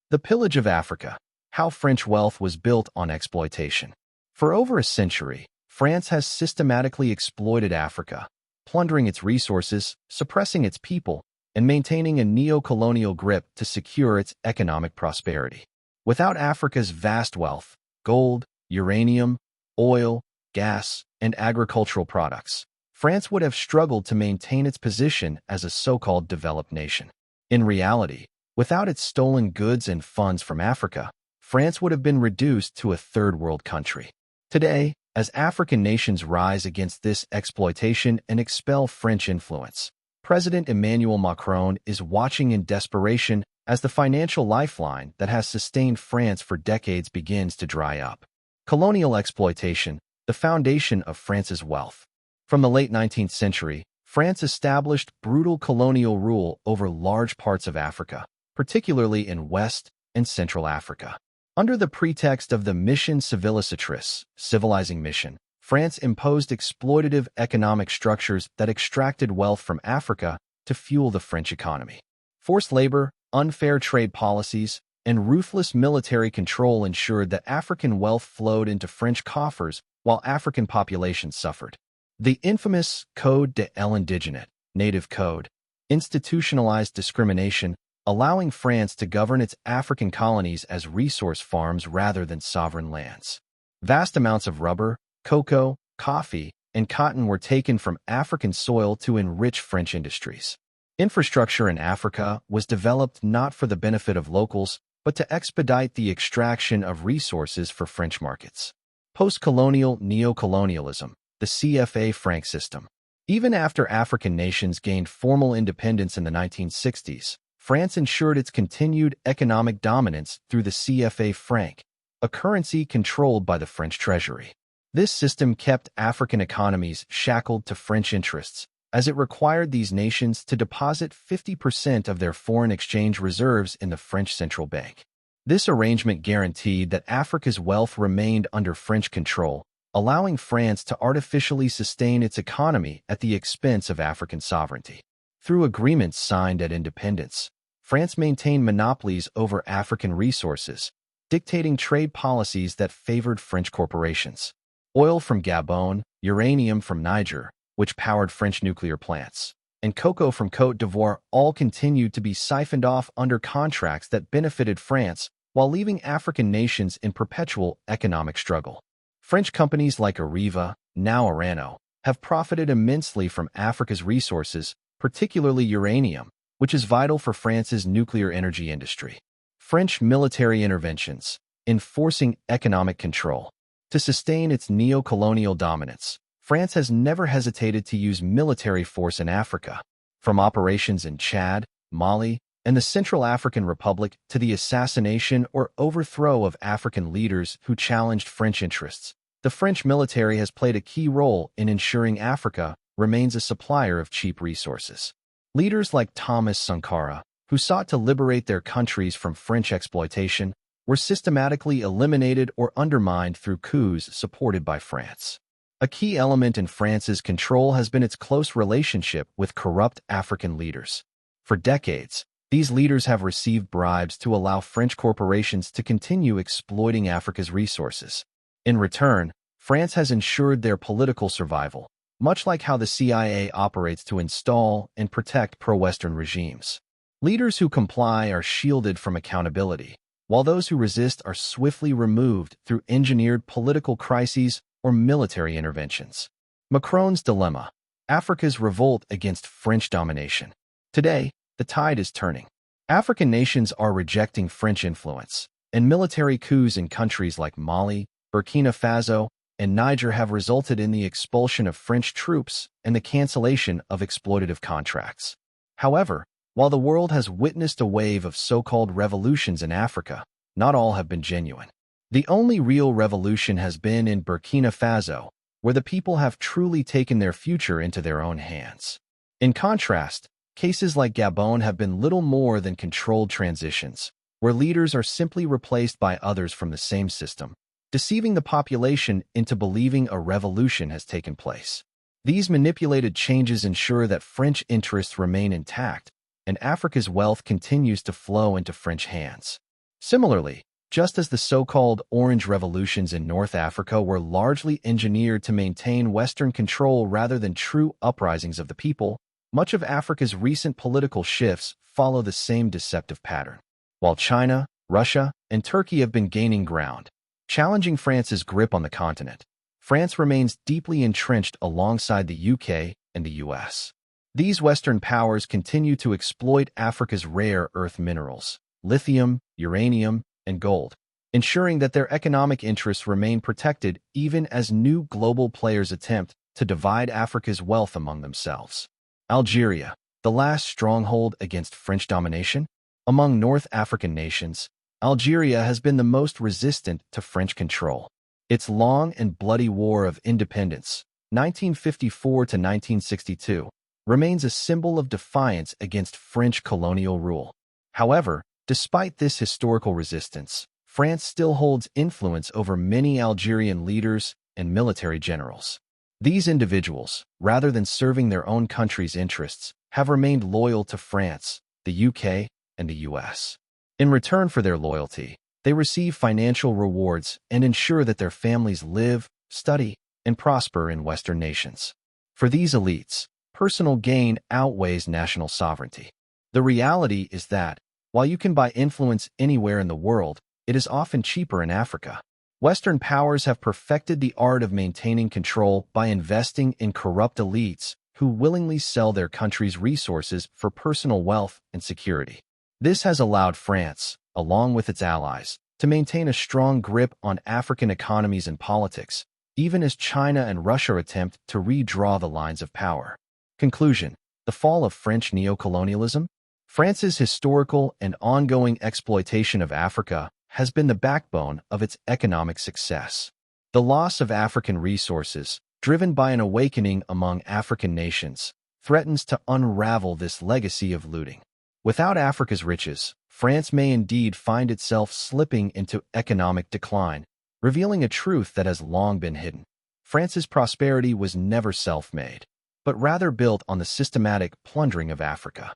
The Pillage of Africa: How French Wealth Was Built on Exploitation. For over a century, France has systematically exploited Africa, plundering its resources, suppressing its people, and maintaining a neo-colonial grip to secure its economic prosperity. Without Africa's vast wealth, gold, uranium, oil, gas, and agricultural products, France would have struggled to maintain its position as a so-called developed nation. In reality, without its stolen goods and funds from Africa, France would have been reduced to a third-world country. Today, as African nations rise against this exploitation and expel French influence, President Emmanuel Macron is watching in desperation as the financial lifeline that has sustained France for decades begins to dry up. Colonial exploitation, the foundation of France's wealth. From the late 19th century, France established brutal colonial rule over large parts of Africa, particularly in West and Central Africa. Under the pretext of the Mission Civilisatrice, civilizing mission, France imposed exploitative economic structures that extracted wealth from Africa to fuel the French economy. Forced labor, unfair trade policies, and ruthless military control ensured that African wealth flowed into French coffers while African populations suffered. The infamous Code de l'Indigène, Native Code, institutionalized discrimination, allowing France to govern its African colonies as resource farms rather than sovereign lands. Vast amounts of rubber, cocoa, coffee, and cotton were taken from African soil to enrich French industries. Infrastructure in Africa was developed not for the benefit of locals, but to expedite the extraction of resources for French markets. Post-colonial neocolonialism, the CFA franc system. Even after African nations gained formal independence in the 1960s, France ensured its continued economic dominance through the CFA franc, a currency controlled by the French treasury. This system kept African economies shackled to French interests, as it required these nations to deposit 50% of their foreign exchange reserves in the French central bank. This arrangement guaranteed that Africa's wealth remained under French control, allowing France to artificially sustain its economy at the expense of African sovereignty. Through agreements signed at independence, France maintained monopolies over African resources, dictating trade policies that favored French corporations. Oil from Gabon, uranium from Niger, which powered French nuclear plants, and cocoa from Côte d'Ivoire all continued to be siphoned off under contracts that benefited France while leaving African nations in perpetual economic struggle. French companies like Areva, now Orano, have profited immensely from Africa's resources, particularly uranium, which is vital for France's nuclear energy industry. French military interventions, enforcing economic control. To sustain its neo-colonial dominance, France has never hesitated to use military force in Africa. From operations in Chad, Mali, and the Central African Republic to the assassination or overthrow of African leaders who challenged French interests, the French military has played a key role in ensuring Africa remains a supplier of cheap resources. Leaders like Thomas Sankara, who sought to liberate their countries from French exploitation, were systematically eliminated or undermined through coups supported by France. A key element in France's control has been its close relationship with corrupt African leaders. For decades, these leaders have received bribes to allow French corporations to continue exploiting Africa's resources. In return, France has ensured their political survival, much like how the CIA operates to install and protect pro-Western regimes. Leaders who comply are shielded from accountability, while those who resist are swiftly removed through engineered political crises or military interventions. Macron's dilemma: Africa's revolt against French domination. Today, the tide is turning. African nations are rejecting French influence, and military coups in countries like Mali, Burkina Faso, and Niger have resulted in the expulsion of French troops and the cancellation of exploitative contracts. However, while the world has witnessed a wave of so-called revolutions in Africa, not all have been genuine. The only real revolution has been in Burkina Faso, where the people have truly taken their future into their own hands. In contrast, cases like Gabon have been little more than controlled transitions, where leaders are simply replaced by others from the same system, deceiving the population into believing a revolution has taken place. These manipulated changes ensure that French interests remain intact, and Africa's wealth continues to flow into French hands. Similarly, just as the so-called Orange Revolutions in North Africa were largely engineered to maintain Western control rather than true uprisings of the people, much of Africa's recent political shifts follow the same deceptive pattern. While China, Russia, and Turkey have been gaining ground, challenging France's grip on the continent, France remains deeply entrenched alongside the UK and the US. These Western powers continue to exploit Africa's rare earth minerals, lithium, uranium, and gold, ensuring that their economic interests remain protected even as new global players attempt to divide Africa's wealth among themselves. Algeria, the last stronghold against French domination? Among North African nations, Algeria has been the most resistant to French control. Its long and bloody War of Independence, 1954 to 1962, remains a symbol of defiance against French colonial rule. However, despite this historical resistance, France still holds influence over many Algerian leaders and military generals. These individuals, rather than serving their own country's interests, have remained loyal to France, the UK, and the US. In return for their loyalty, they receive financial rewards and ensure that their families live, study, and prosper in Western nations. For these elites, personal gain outweighs national sovereignty. The reality is that, while you can buy influence anywhere in the world, it is often cheaper in Africa. Western powers have perfected the art of maintaining control by investing in corrupt elites who willingly sell their country's resources for personal wealth and security. This has allowed France, along with its allies, to maintain a strong grip on African economies and politics, even as China and Russia attempt to redraw the lines of power. Conclusion: the fall of French neocolonialism? France's historical and ongoing exploitation of Africa has been the backbone of its economic success. The loss of African resources, driven by an awakening among African nations, threatens to unravel this legacy of looting. Without Africa's riches, France may indeed find itself slipping into economic decline, revealing a truth that has long been hidden. France's prosperity was never self-made, but rather built on the systematic plundering of Africa.